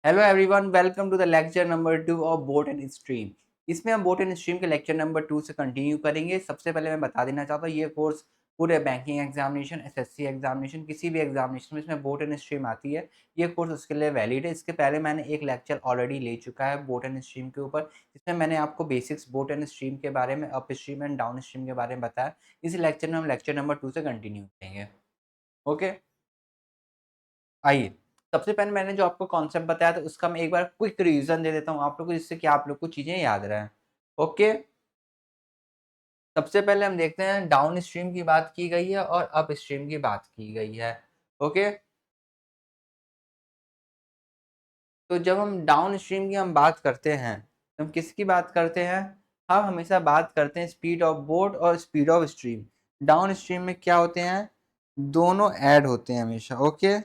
Hello everyone, welcome to the lecture number 2 of boat and stream. इसमें हम boat and stream के lecture number 2 से continue करेंगे। सबसे पहले मैं बता देना चाहता हूँ, ये कोर्स पूरे बैंकिंग एग्जामिनेशन, एसएससी एग्जामिनेशन, किसी भी एग्जामिनेशन में इसमें बोट एंड स्ट्रीम आती है। ये कोर्स उसके लिए वैलिड है। इसके पहले मैंने एक लेक्चर ऑलरेडी ले चुका है बोट एंड स्ट्रीम के ऊपर, जिसमें मैंने आपको बेसिक्स बोट एंड स्ट्रीम के बारे में, up stream and down stream के बारे में बताया। इस लेक्चर में हम लेक्चर नंबर 2 से कंटिन्यू करेंगे। ओके, आइए। सबसे पहले मैंने जो आपको कॉन्सेप्ट बताया था उसका मैं एक बार क्विक रिवीजन दे देता हूँ आप लोग को, जिससे कि आप लोग को चीजें याद रहें। ओके, सबसे पहले हम देखते हैं डाउन स्ट्रीम की बात की गई है और अप स्ट्रीम की बात की गई है। ओके, तो जब हम डाउन स्ट्रीम की हम बात करते हैं तो हम किसकी बात करते हैं? हम हमेशा बात करते हैं स्पीड ऑफ बोट और speed of stream. Down stream में क्या होते हैं? दोनों ऐड होते हैं हमेशा। ओके,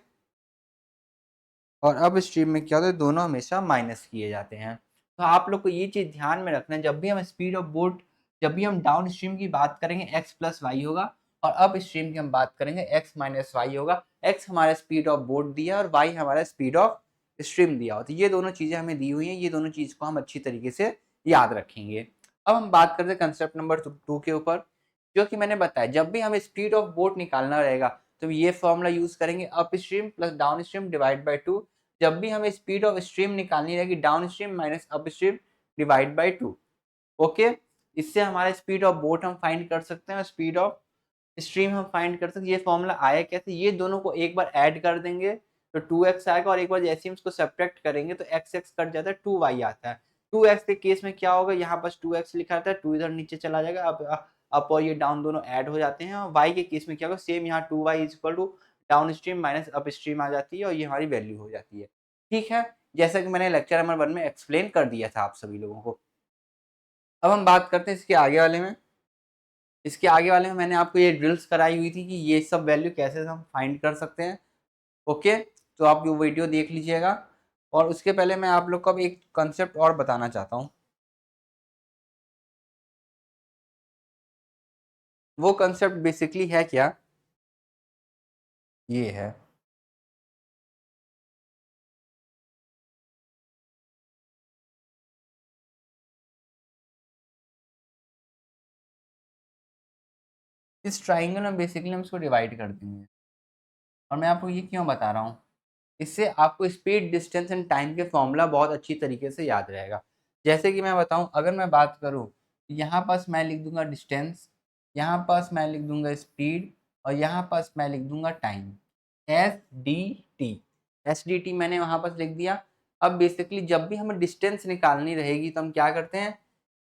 और अब स्ट्रीम में क्या होता है? दोनों हमेशा माइनस किए जाते हैं। तो आप लोग को ये चीज़ ध्यान में रखना है, जब भी हम स्पीड ऑफ बोट, जब भी हम डाउन स्ट्रीम की बात करेंगे x प्लस वाई होगा, और अप स्ट्रीम की हम बात करेंगे x माइनस वाई होगा। x हमारा स्पीड ऑफ बोट दिया और y हमारा स्पीड ऑफ स्ट्रीम दिया होता है। ये दोनों चीज़ें हमें दी हुई हैं, ये दोनों चीज़ को हम अच्छी तरीके से याद रखेंगे। अब हम बात करते हैं कंसेप्ट नंबर 2 के ऊपर, जो कि मैंने बताया जब भी हमें स्पीड ऑफ बोट निकालना रहेगा तो ये फॉर्मूला यूज करेंगे, up stream plus down stream divide by 2। जब भी हमें स्पीड ऑफ स्ट्रीम निकालनी रहेगी, down stream minus up stream divide by 2। Okay, इससे हमारा स्पीड ऑफ बोट हम फाइंड कर सकते हैं और स्पीड ऑफ स्ट्रीम हम फाइंड कर सकते हैं। ये फॉर्मूला आया कैसे? ये दोनों को एक बार ऐड कर देंगे तो 2x आएगा, और एक बार जैसे ही इसको सब्ट्रैक्ट करेंगे तो x कट जाता है, 2y आता है। 2x के केस में क्या होगा? यहाँ पर 2x लिखा रहता है, 2 इधर नीचे चला जाएगा। अब अप और ये डाउन दोनों ऐड हो जाते हैं। और y के केस में क्या होगा? सेम यहाँ 2y is equal to downstream minus upstream आ जाती है, और ये हमारी वैल्यू हो जाती है। ठीक है, जैसा कि मैंने लेक्चर नंबर 1 में एक्सप्लेन कर दिया था आप सभी लोगों को। अब हम बात करते हैं इसके आगे वाले में। इसके आगे वाले में मैंने आपको ये ड्रिल्स कराई हुई थी कि ये सब वैल्यू कैसे हम फाइंड कर सकते हैं। ओके, तो आप ये वीडियो देख लीजिएगा। और उसके पहले मैं आप लोग को अब एक कंसेप्ट और बताना चाहता हूँ। वो कंसेप्ट बेसिकली है क्या? ये है, इस ट्राइंगल में बेसिकली हम इसको डिवाइड कर देंगे। और मैं आपको ये क्यों बता रहा हूँ, इससे आपको स्पीड, डिस्टेंस एंड टाइम के फॉर्मूला बहुत अच्छी तरीके से याद रहेगा। जैसे कि मैं बताऊँ, अगर मैं बात करूँ, यहाँ पास मैं लिख दूंगा डिस्टेंस, यहाँ पास मैं लिख दूंगा स्पीड, और यहाँ पास मैं लिख दूंगा time. S D T, S D T मैंने वहाँ पास लिख दिया। अब बेसिकली जब भी हमें डिस्टेंस निकालनी रहेगी तो हम क्या करते हैं?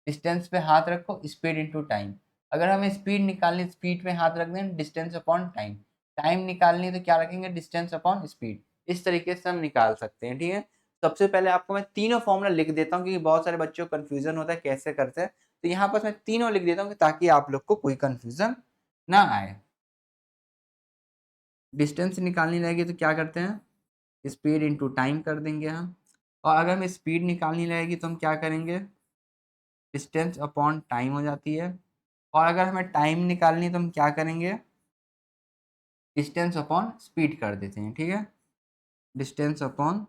डिस्टेंस पे हाथ रखो, स्पीड इंटू टाइम। अगर हमें स्पीड निकालनी, स्पीड पे हाथ रख दें, डिस्टेंस अपॉन टाइम। टाइम निकालनी है तो क्या रखेंगे? Distance upon speed. इस तरीके से हम निकाल सकते हैं। ठीक है, सबसे पहले आपको मैं तीनों फॉर्मूला लिख देता हूँ, क्योंकि बहुत सारे बच्चों को कंफ्यूजन होता है कैसे करते हैं। तो यहाँ पर मैं तीनों लिख देता हूँ ताकि आप लोग को कोई कंफ्यूजन ना आए। डिस्टेंस निकालनी रहेगी तो क्या करते हैं? स्पीड इंटू टाइम कर देंगे हम। और अगर हमें स्पीड निकालनी रहेगी तो हम क्या करेंगे? डिस्टेंस अपॉन टाइम हो जाती है। और अगर हमें टाइम निकालनी है तो हम क्या करेंगे? डिस्टेंस अपॉन स्पीड कर देते हैं। ठीक है, डिस्टेंस अपॉन,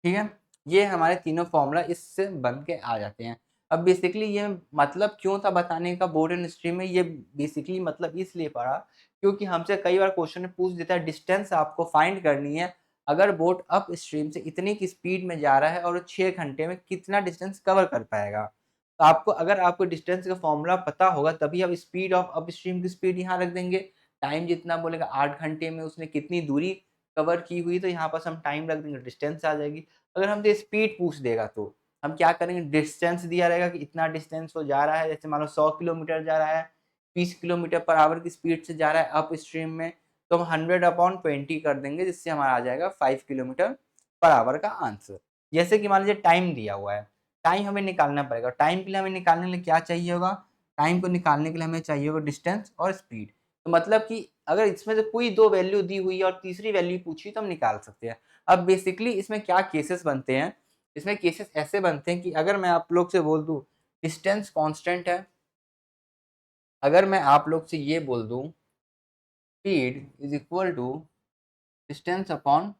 ठीक है, ये हमारे तीनों फॉर्मूला इससे बन के आ जाते हैं। अब बेसिकली ये मतलब क्यों था बताने का बोर्ड एंड स्ट्रीम में, ये बेसिकली मतलब इसलिए पड़ा क्योंकि हमसे कई बार क्वेश्चन में पूछ देता है, डिस्टेंस आपको फाइंड करनी है, अगर बोट अप स्ट्रीम से इतनी की स्पीड में जा रहा है और 6 घंटे में कितना डिस्टेंस कवर कर पाएगा। तो आपको, अगर आपको डिस्टेंस का फॉर्मूला पता होगा तभी आप स्पीड ऑफ अप स्ट्रीम की स्पीड यहाँ रख देंगे। टाइम जितना बोलेगा, 8 घंटे में उसने कितनी दूरी कवर की हुई, तो यहाँ पास हम टाइम रख देंगे, डिस्टेंस आ जाएगी। अगर हमसे स्पीड पूछ देगा तो हम क्या करेंगे? डिस्टेंस दिया रहेगा कि इतना डिस्टेंस वो जा रहा है, जैसे मान लो 100 किलोमीटर जा रहा है, 20 किलोमीटर पर आवर की स्पीड से जा रहा है अप स्ट्रीम में, तो हम 100/20 कर देंगे, जिससे हमारा आ जाएगा 5 किलोमीटर पर आवर का आंसर। जैसे कि मान लीजिए टाइम दिया हुआ है, टाइम हमें निकालना पड़ेगा। टाइम के लिए हमें निकालने के लिए क्या चाहिए होगा? टाइम को निकालने के लिए हमें चाहिए होगा डिस्टेंस और स्पीड। तो मतलब कि अगर इसमें से कोई दो वैल्यू दी हुई है और तीसरी वैल्यू पूछी तो हम निकाल सकते हैं। अब बेसिकली इसमें क्या केसेस बनते हैं? इसमें केसेस ऐसे बनते हैं कि अगर मैं आप लोग से बोल दूं डिस्टेंस कांस्टेंट है, अगर मैं आप लोग से ये बोल दूं speed is equal to distance upon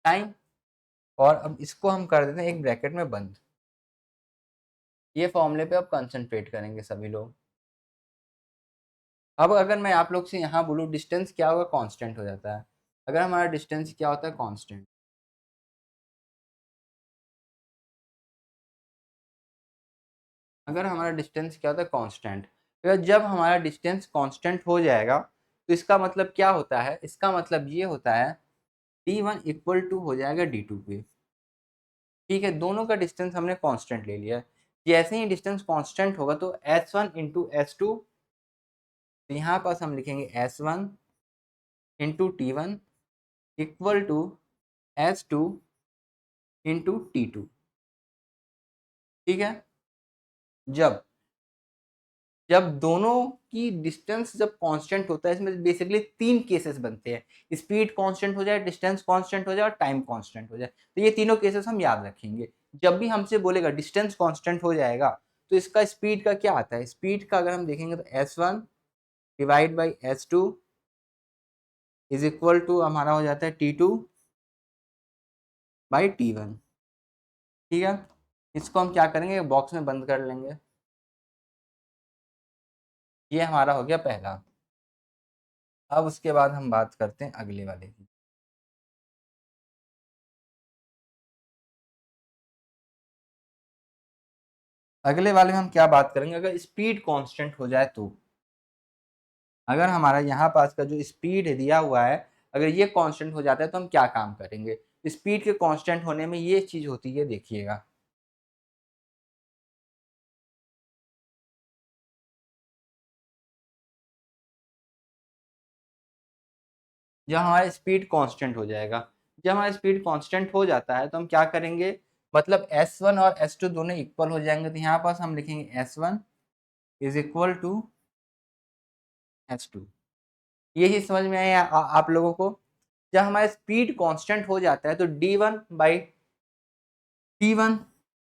time, और अब इसको हम कर देते हैं एक ब्रैकेट में बंद। ये फॉर्मूले पे अब कंसंट्रेट करेंगे सभी लोग। अब अगर मैं आप लोग से यहाँ बोलूँ डिस्टेंस क्या होगा, कांस्टेंट हो जाता है। अगर हमारा डिस्टेंस क्या होता है, कांस्टेंट। अगर हमारा डिस्टेंस क्या होता है, कांस्टेंट। तो जब हमारा डिस्टेंस कांस्टेंट हो जाएगा तो इसका मतलब क्या होता है, इसका मतलब ये होता है d1 इक्वल टू हो जाएगा d2 पे। ठीक है, दोनों का डिस्टेंस हमने कांस्टेंट ले लिया है। जैसे ही डिस्टेंस कांस्टेंट होगा तो s1 इंटू s2, तो यहाँ पास हम लिखेंगे s1 into t1 equal to s2 into t2। ठीक है, जब जब दोनों की डिस्टेंस जब कांस्टेंट होता है, इसमें बेसिकली तीन केसेस बनते हैं, स्पीड कांस्टेंट हो जाए, डिस्टेंस कांस्टेंट हो जाए और टाइम कांस्टेंट हो जाए। तो ये तीनों केसेस हम याद रखेंगे। जब भी हमसे बोलेगा डिस्टेंस कांस्टेंट हो जाएगा तो इसका स्पीड का क्या आता है, स्पीड का अगर हम देखेंगे तो s1 divide by s2 is equal to हमारा हो जाता है t2 बाई t1। ठीक है, इसको हम क्या करेंगे, बॉक्स में बंद कर लेंगे। ये हमारा हो गया पहला। अब उसके बाद हम बात करते हैं अगले वाले की। अगले वाले में हम क्या बात करेंगे, अगर स्पीड कांस्टेंट हो जाए तो। अगर हमारा यहाँ पास का जो स्पीड दिया हुआ है, अगर ये कांस्टेंट हो जाता है तो हम क्या काम करेंगे। स्पीड के कांस्टेंट होने में ये चीज होती है, देखिएगा। जब हमारा स्पीड कांस्टेंट हो जाएगा, जब हमारा स्पीड कांस्टेंट हो जाता है तो हम क्या करेंगे, मतलब s1 और s2 दोनों इक्वल हो जाएंगे। तो यहाँ पास हम लिखेंगे s1 is equal to s2। ये चीज समझ में आई आप लोगों को। जब हमारा स्पीड कांस्टेंट हो जाता है तो d1 बाई t1,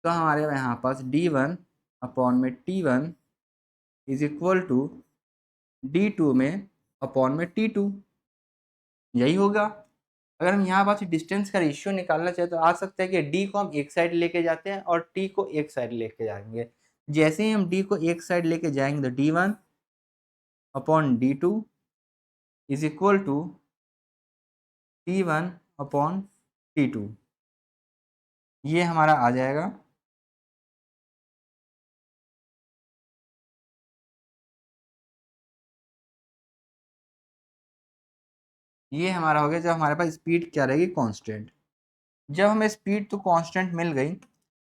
तो हमारे यहाँ पास d1 अपॉन में t1 is equal to d2 में अपॉन में t2, यही होगा। अगर हम यहाँ पास डिस्टेंस का रेशियो निकालना चाहे तो आ सकता है कि d को हम एक साइड लेके जाते हैं और t को एक साइड लेके जाएंगे। जैसे ही हम d को एक साइड लेके जाएंगे तो d1 upon d2 is equal to t1 upon t2, ये हमारा आ जाएगा। ये हमारा हो गया जब हमारे पास स्पीड क्या रहेगी, कांस्टेंट। जब हमें स्पीड तो कांस्टेंट मिल गई,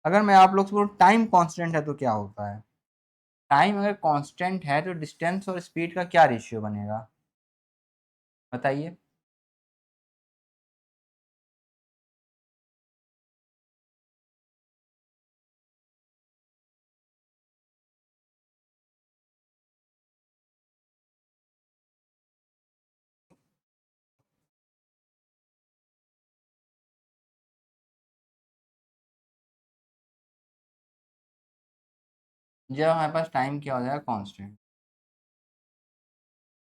अगर मैं आप लोग से बोलूं टाइम कांस्टेंट है तो क्या होता है। टाइम अगर कांस्टेंट है तो डिस्टेंस और स्पीड का क्या रेशियो बनेगा, बताइए। जब हमारे पास टाइम क्या हो जाएगा, कांस्टेंट।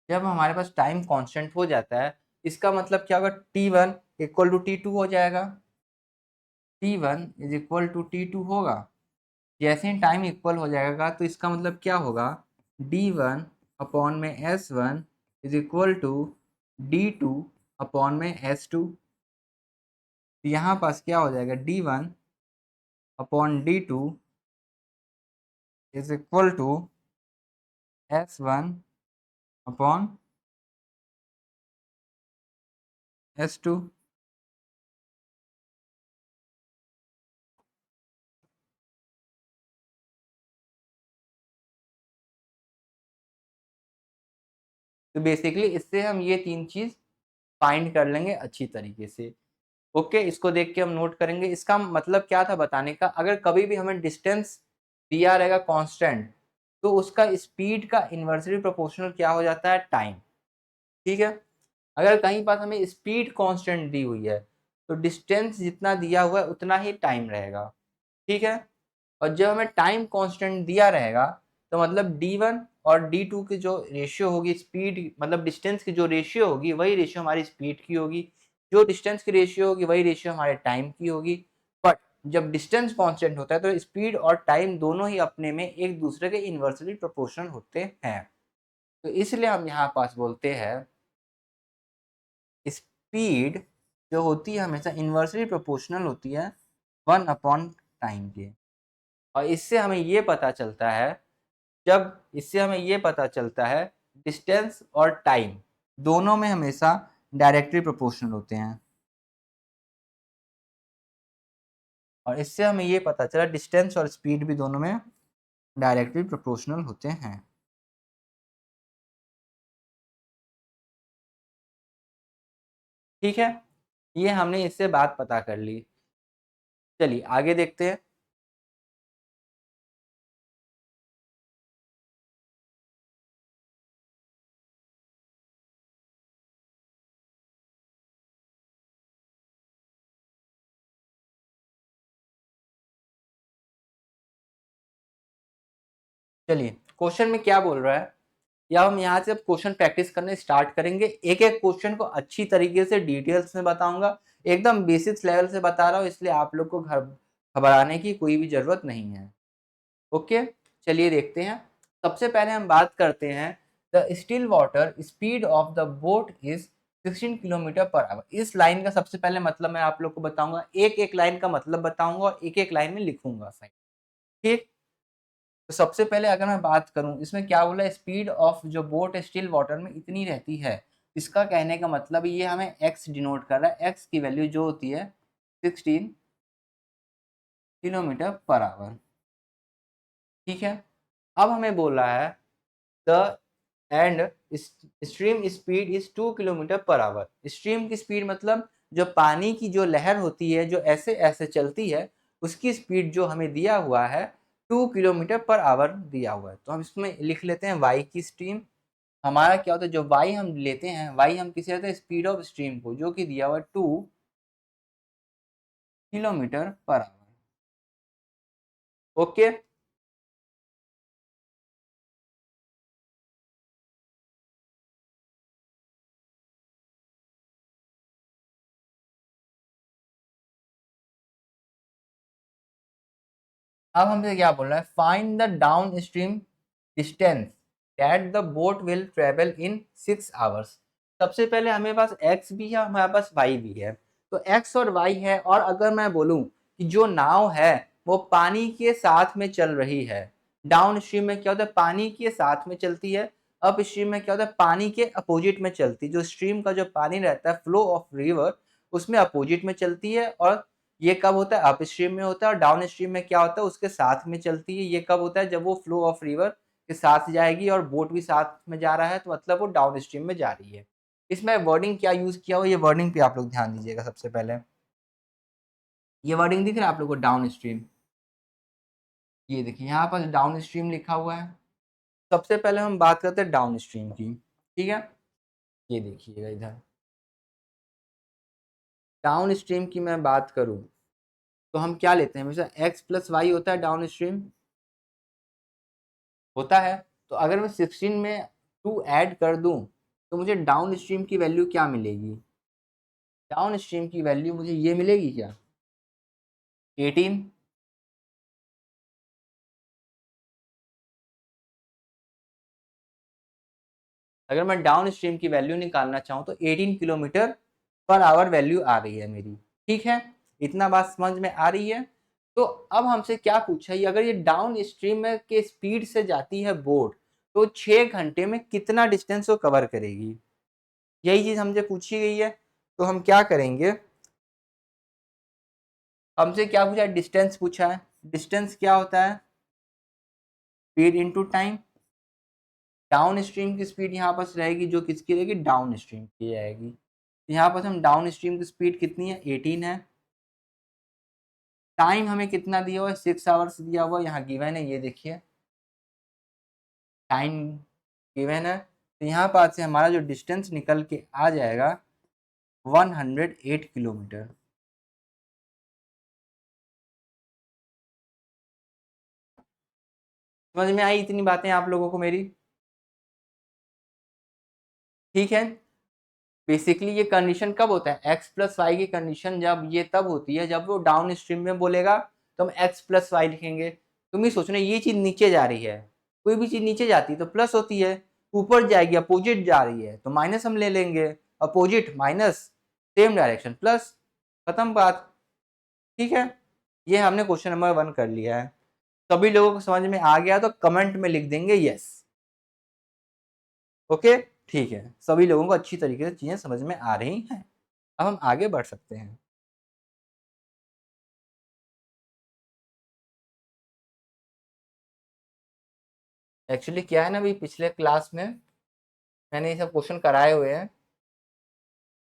जब हमारे पास टाइम कांस्टेंट हो जाता है, इसका मतलब क्या होगा, t1 इक्वल टू t2 हो जाएगा। t1 is equal to t2 होगा। जैसे ही टाइम इक्वल हो जाएगा तो इसका मतलब क्या होगा, d1 अपॉन में s1 is equal to d2 upon में s2। यहाँ पास क्या हो जाएगा, d1 upon d2 is equal to s1 upon s2। तो बेसिकली इससे हम ये तीन चीज फाइंड कर लेंगे अच्छी तरीके से। ओके, इसको देख के हम नोट करेंगे। इसका मतलब क्या था बताने का, अगर कभी भी हमें डिस्टेंस दिया रहेगा कांस्टेंट तो उसका स्पीड का इन्वर्सली प्रोपोर्शनल क्या हो जाता है, टाइम। ठीक है, अगर कहीं पास हमें स्पीड कांस्टेंट दी हुई है तो डिस्टेंस जितना दिया हुआ है उतना ही टाइम रहेगा। ठीक है, और जब हमें टाइम कांस्टेंट दिया रहेगा तो मतलब d1 और d2 की जो रेशियो होगी स्पीड मतलब डिस्टेंस की जो रेशियो होगी वही रेशियो हमारी स्पीड की होगी, जो डिस्टेंस की रेशियो होगी वही रेशियो हमारे टाइम की होगी। बट जब डिस्टेंस कांस्टेंट होता है तो स्पीड और टाइम दोनों ही अपने में एक दूसरे के इन्वर्सली प्रोपोर्शनल होते हैं। तो इसलिए हम यहाँ पास बोलते हैं स्पीड जो होती है हमेशा इन्वर्सली प्रोपोर्शनल होती है 1/टाइम के। और इससे हमें ये पता चलता है डिस्टेंस और टाइम दोनों में हमेशा डायरेक्टली प्रोपोर्शनल होते हैं। और इससे हमें ये पता चला डिस्टेंस और स्पीड भी दोनों में डायरेक्टली प्रोपोर्शनल होते हैं। ठीक है, ये हमने इससे बात पता कर ली। चलिए आगे देखते हैं। चलिए क्वेश्चन में क्या बोल रहा है, या हम यहाँ से अब क्वेश्चन प्रैक्टिस करने स्टार्ट करेंगे। एक एक क्वेश्चन को अच्छी तरीके से डिटेल्स में बताऊंगा, एकदम बेसिक्स लेवल से बता रहा हूँ, इसलिए आप लोग को घबराने की कोई भी जरूरत नहीं है। ओके, चलिए देखते हैं। सबसे पहले हम बात करते हैं the still water speed of the boat is 16 किलोमीटर/आवर। इस लाइन का सबसे पहले मतलब मैं आप लोग को बताऊंगा, एक एक लाइन का मतलब बताऊंगा और एक एक लाइन में लिखूंगा। ठीक, तो सबसे पहले अगर मैं बात करूं इसमें क्या बोला, स्पीड ऑफ जो बोट स्टिल वाटर में इतनी रहती है। इसका कहने का मतलब ये हमें एक्स डिनोट कर रहा है, एक्स की वैल्यू जो होती है 16 किलोमीटर/आवर। ठीक है, अब हमें बोला है the end stream speed is 2 किलोमीटर/आवर। Stream की स्पीड मतलब जो पानी की जो लहर होती है जो ऐसे ऐसे चलती है, उसकी स्पीड जो हमें दिया हुआ है 2 किलोमीटर/आवर दिया हुआ है। तो हम इसमें लिख लेते हैं वाई की स्ट्रीम। हमारा क्या होता है, जो वाई हम लेते हैं, वाई हम किसे लेते हैं, स्पीड ऑफ स्ट्रीम को, जो कि दिया हुआ है 2 किलोमीटर/आवर। ओके, अब हमसे क्या बोल रहा है, find the down stream distance that the boat will travel in 6 hours. सबसे पहले हमें पास x भी है, हमारे पास y भी है। तो x और y है, और अगर मैं बोलूं कि जो नाव है वो पानी के साथ में चल रही है। डाउन स्ट्रीम में क्या होता है, पानी के साथ में चलती है। अप स्ट्रीम में क्या होता है, पानी के अपोजिट में चलती है। जो स्ट्रीम का जो पानी रहता है, फ्लो ऑफ रिवर, उसमें अपोजिट में चलती है। और ये कब होता है, अप स्ट्रीम में होता है। और डाउन स्ट्रीम में क्या होता है, उसके साथ में चलती है। ये कब होता है, जब वो फ्लो ऑफ रिवर के साथ जाएगी और बोट भी साथ में जा रहा है, तो मतलब वो डाउन स्ट्रीम में जा रही है। इसमें वर्डिंग क्या यूज किया हो, ये वर्डिंग पे आप लोग ध्यान दीजिएगा। सबसे पहले ये वर्डिंग दिख रहा है आप लोग को, डाउन स्ट्रीम। ये देखिए यहाँ पर डाउन स्ट्रीम लिखा हुआ है। सबसे पहले हम बात करते हैं डाउन स्ट्रीम की। ठीक है, ये देखिएगा इधर डाउन स्ट्रीम की मैं बात करूं तो हम क्या लेते हैं, हमेशा x प्लस वाई होता है डाउन स्ट्रीम, होता है। तो अगर मैं 16 में 2 ऐड कर दूं तो मुझे डाउन स्ट्रीम की वैल्यू क्या मिलेगी, डाउन स्ट्रीम की वैल्यू मुझे ये मिलेगी क्या, 18। अगर मैं डाउन स्ट्रीम की वैल्यू निकालना चाहूँ तो 18 किलोमीटर/आवर वैल्यू आ रही है मेरी। ठीक है, इतना बात समझ में आ रही है। तो अब हमसे क्या पूछा है, अगर ये डाउन स्ट्रीम में के स्पीड से जाती है बोट, तो 6 घंटे में कितना डिस्टेंस वो कवर करेगी, यही चीज हमसे पूछी गई है। तो हम क्या करेंगे, हमसे क्या पूछा है, डिस्टेंस पूछा है। डिस्टेंस क्या होता है, speed into time. Down stream की स्पीड यहाँ पर रहेगी, जो किसकी रहेगी, डाउन स्ट्रीम की रहेगी। यहाँ पर हम डाउन स्ट्रीम की स्पीड कितनी है, 18 है। टाइम हमें कितना दिया हुआ है, 6 आवर्स दिया हुआ है, यहाँ गिवन है, ये देखिए टाइम गिवन है। तो यहाँ पर से हमारा जो डिस्टेंस निकल के आ जाएगा 108 किलोमीटर। समझ में आई इतनी बातें आप लोगों को मेरी। ठीक है। बेसिकली ये कंडीशन कब होता है, x प्लस वाई की कंडीशन जब ये तब होती है जब वो डाउन स्ट्रीम में बोलेगा तो हम x प्लस वाई लिखेंगे। तुम ही सोचना, ये चीज नीचे जा रही है, कोई भी चीज नीचे जाती है तो प्लस होती है, ऊपर जाएगी अपोजिट जा रही है तो माइनस हम ले लेंगे, opposite minus, same direction plus, खत्म बात। ठीक है, ये हमने क्वेश्चन नंबर 1 कर लिया है। सभी लोगों को समझ में आ गया तो कमेंट में लिख देंगे यस। ओके, ठीक है, सभी लोगों को अच्छी तरीके से चीजें समझ में आ रही हैं। अब हम आगे बढ़ सकते हैं। एक्चुअली क्या है ना, अभी पिछले क्लास में मैंने ये सब क्वेश्चन कराए हुए हैं,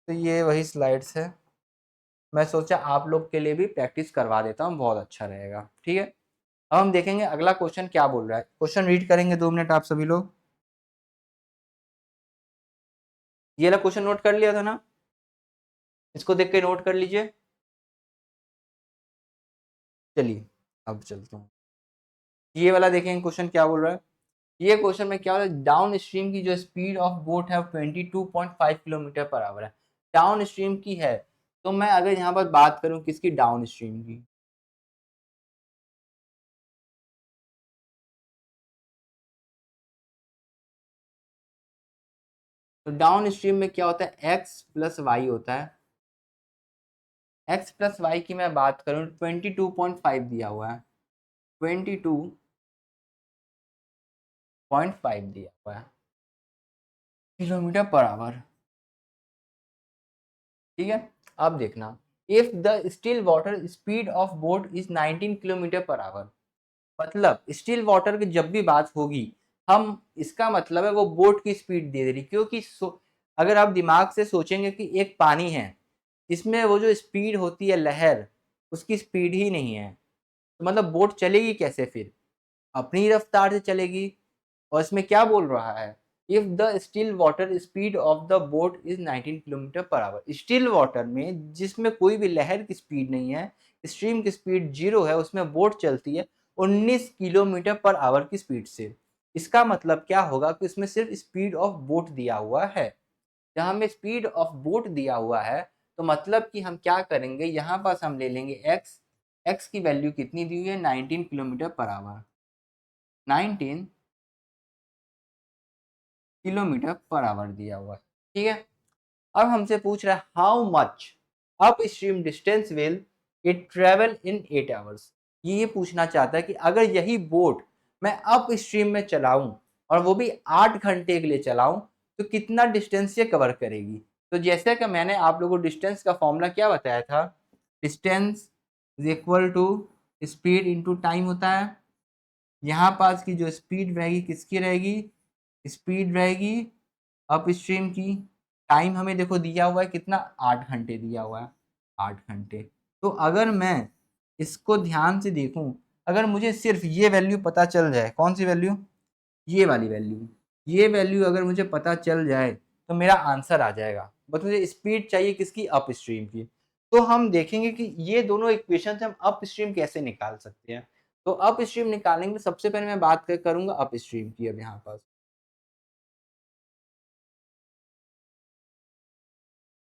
तो ये वही स्लाइड्स है। मैं सोचा आप लोग के लिए भी प्रैक्टिस करवा देता हूँ, बहुत अच्छा रहेगा। ठीक है, अब हम देखेंगे अगला क्वेश्चन क्या बोल रहा है। क्वेश्चन रीड करेंगे 2 मिनट आप सभी लोग। ये वाला क्वेश्चन नोट कर लिया था ना, इसको देख के नोट कर लीजिए। चलिए अब चलते हैं, ये वाला देखेंगे क्वेश्चन क्या बोल रहा है। ये क्वेश्चन में क्या हो रहा है, डाउन स्ट्रीम की जो स्पीड ऑफ बोट है 22.5 किलोमीटर पर आवर है, डाउन स्ट्रीम की है। तो मैं अगर यहाँ पर बात करूँ किसकी, डाउन स्ट्रीम की, तो डाउन स्ट्रीम में क्या होता है, x प्लस वाई होता है। x प्लस वाई की मैं बात करूँ 22.5 दिया हुआ है, 22.5 दिया हुआ है किलोमीटर पर आवर। ठीक है, अब देखना, if the still water speed of boat is 19 kilometre per our, मतलब स्टिल वाटर की जब भी बात होगी, हम इसका मतलब है वो बोट की स्पीड दे रही, क्योंकि अगर आप दिमाग से सोचेंगे कि एक पानी है, इसमें वो जो स्पीड होती है लहर, उसकी स्पीड ही नहीं है, तो मतलब बोट चलेगी कैसे फिर, अपनी रफ्तार से चलेगी। और इसमें क्या बोल रहा है, if the still water speed of the boat is 19 kilometre per our, still water में जिसमें कोई भी लहर की स्पीड नहीं है, स्ट्रीम की स्पीड 0 है, उसमें बोट चलती है 19 किलोमीटर पर आवर की स्पीड से। इसका मतलब क्या होगा कि इसमें सिर्फ स्पीड ऑफ बोट दिया हुआ है। जहां हमें स्पीड ऑफ बोट दिया हुआ है तो मतलब कि हम क्या करेंगे, यहाँ पास हम ले लेंगे x, x की वैल्यू कितनी दी हुई है, 19 kilometre per our, 19 kilometre per our दिया हुआ है। ठीक है, अब हमसे पूछ रहा है how much up stream distance will it travel in 8 hours. ये पूछना चाहता है कि अगर यही बोट मैं अप स्ट्रीम में चलाऊं और वो भी 8 घंटे के लिए चलाऊं तो कितना डिस्टेंस ये कवर करेगी। तो जैसे कि मैंने आप लोगों को डिस्टेंस का फॉर्मूला क्या बताया था, distance is equal to speed into time होता है। यहाँ पास की जो स्पीड रहेगी किसकी रहेगी, स्पीड रहेगी अप स्ट्रीम की। टाइम हमें देखो दिया हुआ है कितना, 8 घंटे दिया हुआ है, 8 घंटे। तो अगर मैं इसको ध्यान से देखूं, अगर मुझे सिर्फ ये वैल्यू पता चल जाए, कौन सी वैल्यू, ये वाली वैल्यू, ये वैल्यू अगर मुझे पता चल जाए तो मेरा आंसर आ जाएगा। बस मुझे स्पीड चाहिए किसकी, अप स्ट्रीम की। तो हम देखेंगे कि ये दोनों इक्वेशन से हम अप स्ट्रीम कैसे निकाल सकते हैं। तो अप स्ट्रीम निकालेंगे, सबसे पहले मैं बात करूंगा अप स्ट्रीम की। अब यहाँ पर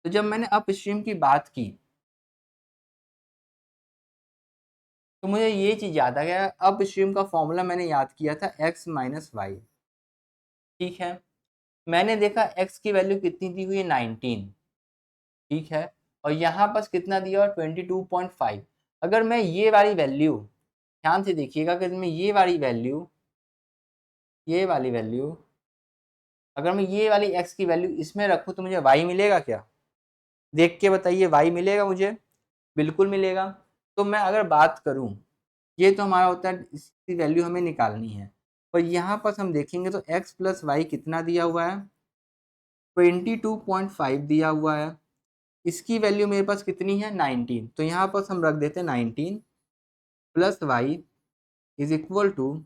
तो जब मैंने अप स्ट्रीम की बात की तो मुझे ये चीज याद आ गया, अप स्ट्रीम का फॉर्मूला मैंने याद किया था x माइनस वाई। ठीक है, मैंने देखा x की वैल्यू कितनी दी हुई है, 19। ठीक है, और यहाँ पास कितना दिया हुआ, 22.5। अगर मैं ये वाली वैल्यू, ध्यान से देखिएगा, अगर मैं ये वाली वैल्यू अगर मैं ये वाली x की वैल्यू इसमें रखूँ तो मुझे y मिलेगा क्या, देख के बताइए, y मिलेगा मुझे, बिल्कुल मिलेगा। तो मैं अगर बात करूँ, ये तो हमारा होता है, इसकी वैल्यू हमें निकालनी है। और यहाँ पर हम देखेंगे तो x प्लस वाई कितना दिया हुआ है, 22.5 दिया हुआ है। इसकी वैल्यू मेरे पास कितनी है, 19। तो यहाँ पर हम रख देते हैं 19 plus Y is equal to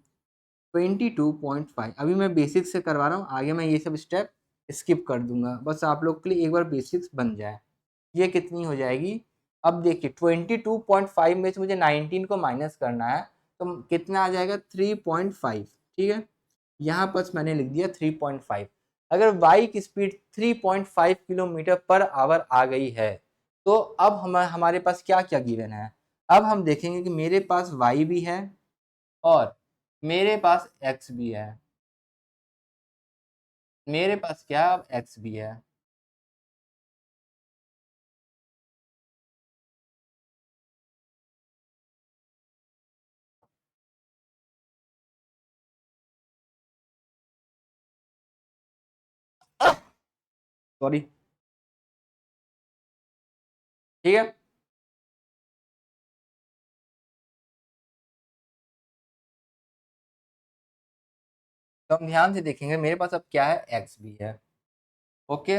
22.5। अभी मैं बेसिक्स से करवा रहा हूँ, आगे मैं ये सब स्टेप स्किप कर दूंगा, बस आप लोग के लिए एक बार बेसिक्स बन जाए। ये कितनी हो जाएगी, अब देखिए 22.5 में से मुझे 19 को माइनस करना है, तो कितना आ जाएगा, 3.5। ठीक है, यहाँ पर मैंने लिख दिया 3.5। अगर y की स्पीड 3.5 किलोमीटर पर आवर आ गई है तो अब हमारे पास क्या क्या गिवन है। अब हम देखेंगे कि मेरे पास y भी है और मेरे पास x भी है। मेरे पास क्या अब x भी है। सॉरी, ठीक है। तो हम ध्यान से देखेंगे, मेरे पास अब क्या है, x भी है। ओके,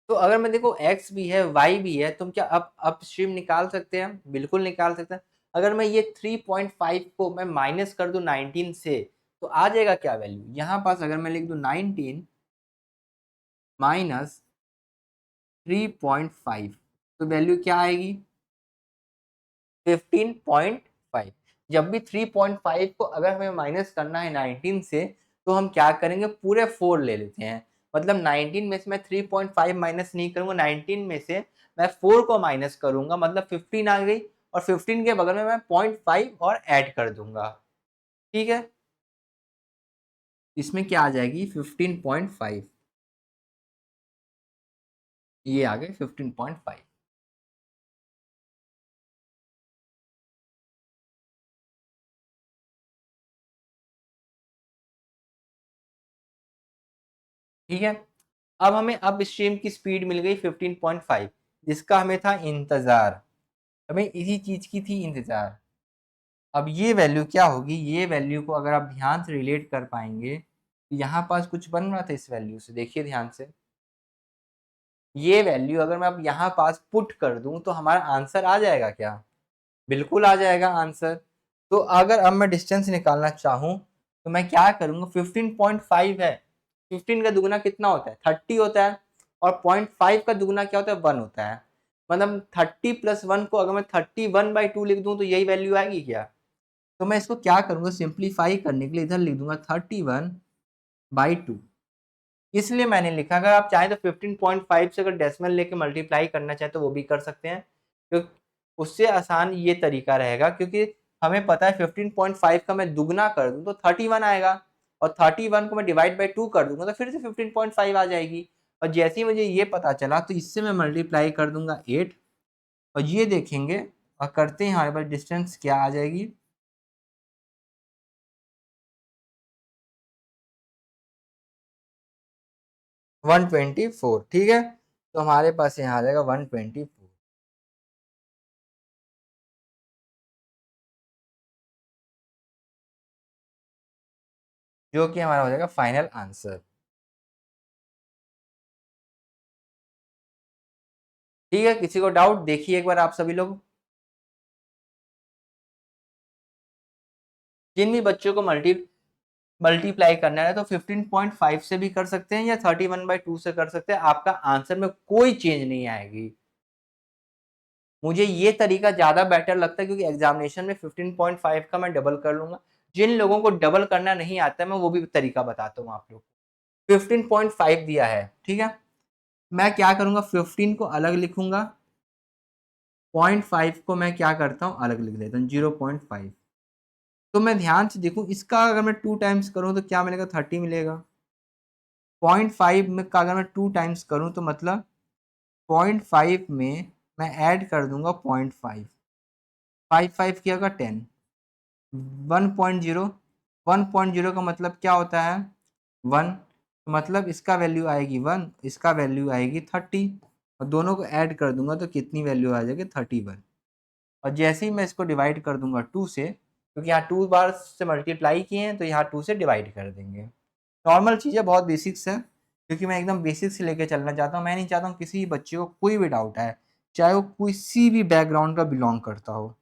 तो अगर मैं देखो x भी है y भी है तो हम क्या अब स्ट्रीम निकाल सकते हैं, बिल्कुल निकाल सकते हैं। अगर मैं ये 3.5 को मैं माइनस कर दूं 19 से तो आ जाएगा क्या वैल्यू, यहाँ पास अगर मैं लिख दूं 19 माइनस 3.5 तो वैल्यू क्या आएगी 15.5। जब भी 3.5 को अगर हमें माइनस करना है 19 से तो हम क्या करेंगे, पूरे 4 ले लेते हैं। मतलब 19 में से मैं 3.5 माइनस नहीं करूंगा, 19 में से मैं 4 को माइनस करूंगा, मतलब 15 आ गई। और 15 के बगल में मैं 0.5 और ऐड कर दूंगा। ठीक है, इसमें क्या आ जाएगी 15.5, ये आ गए 15.5। ठीक है, अब हमें अब स्ट्रीम की स्पीड मिल गई 15.5, जिसका हमें था इंतजार, हमें इसी चीज की थी इंतजार। अब ये वैल्यू क्या होगी, ये वैल्यू को अगर आप ध्यान से रिलेट कर पाएंगे तो यहाँ पास कुछ बन रहा था इस वैल्यू से, देखिए ध्यान से। ये वैल्यू अगर मैं अब यहाँ पास पुट कर दूं तो हमारा आंसर आ जाएगा क्या, बिल्कुल आ जाएगा आंसर। तो अगर अब मैं डिस्टेंस निकालना चाहूँ तो मैं क्या करूंगा, 15.5 है, 15 का दुगुना कितना होता है 30 होता है, और 0.5 का दुगुना क्या होता है 1 होता है। मतलब 30 प्लस 1 को अगर मैं 31/2 लिख दूं तो यही वैल्यू आएगी क्या। तो मैं इसको क्या करूंगा, सिंप्लीफाई करने के लिए इधर लिख दूंगा 31/2। इसलिए मैंने लिखा, अगर आप चाहें तो 15.5 से अगर डेसिमल लेके मल्टीप्लाई करना चाहें तो वो भी कर सकते हैं, क्योंकि उससे आसान ये तरीका रहेगा, क्योंकि हमें पता है 15.5 का मैं दुगना कर दूं तो 31 आएगा, और 31 को मैं डिवाइड बाई 2 कर दूंगा तो फिर से 15.5 आ जाएगी। और जैसे ही मुझे ये पता चला तो इससे मैं मल्टीप्लाई कर दूंगा 8, और ये देखेंगे और करते हैं हमारे पास डिस्टेंस क्या आ जाएगी, 124। ठीक है, तो हमारे पास यहाँ आ जाएगा 124, जो कि हमारा हो जाएगा फाइनल आंसर। ठीक है, किसी को डाउट, देखिए एक बार आप सभी लोग, जिन भी बच्चों को मल्टीप्लाई करना है तो 15.5 से भी कर सकते हैं या 31/2 से कर सकते हैं, आपका आंसर में कोई चेंज नहीं आएगी। मुझे ये तरीका ज्यादा बेटर लगता है क्योंकि एग्जामिनेशन में 15.5 का मैं डबल कर लूंगा। जिन लोगों को डबल करना नहीं आता है मैं वो भी तरीका बताता हूँ आप लोग को। 15.5 दिया है, ठीक है, मैं क्या करूंगा 15 को अलग लिखूंगा, 0.5 को मैं क्या करता हूँ अलग लिख देता हूँ 0.5। तो मैं ध्यान से देखूं, इसका अगर मैं 2 टाइम्स करूं तो क्या मिलेगा 30 मिलेगा। 0.5 में का अगर मैं 2 टाइम्स करूं तो मतलब 0.5 में मैं ऐड कर दूंगा 0.5, 5 किया होगा 10, 1.0, 1.0 का मतलब क्या होता है 1, मतलब इसका वैल्यू आएगी 1, इसका वैल्यू आएगी 30, और दोनों को ऐड कर दूंगा तो कितनी वैल्यू आ जाएगी 31। और जैसे ही मैं इसको डिवाइड कर दूंगा 2 से, क्योंकि यहाँ 2 बार से मल्टीप्लाई किए हैं तो यहाँ 2 से डिवाइड कर देंगे। नॉर्मल चीज़ है, बहुत बेसिक्स है, क्योंकि मैं एकदम बेसिक से लेके चलना चाहता हूँ। मैं नहीं चाहता हूँ किसी बच्चे को कोई भी डाउट है, चाहे वो किसी भी बैकग्राउंड का बिलोंग करता हो।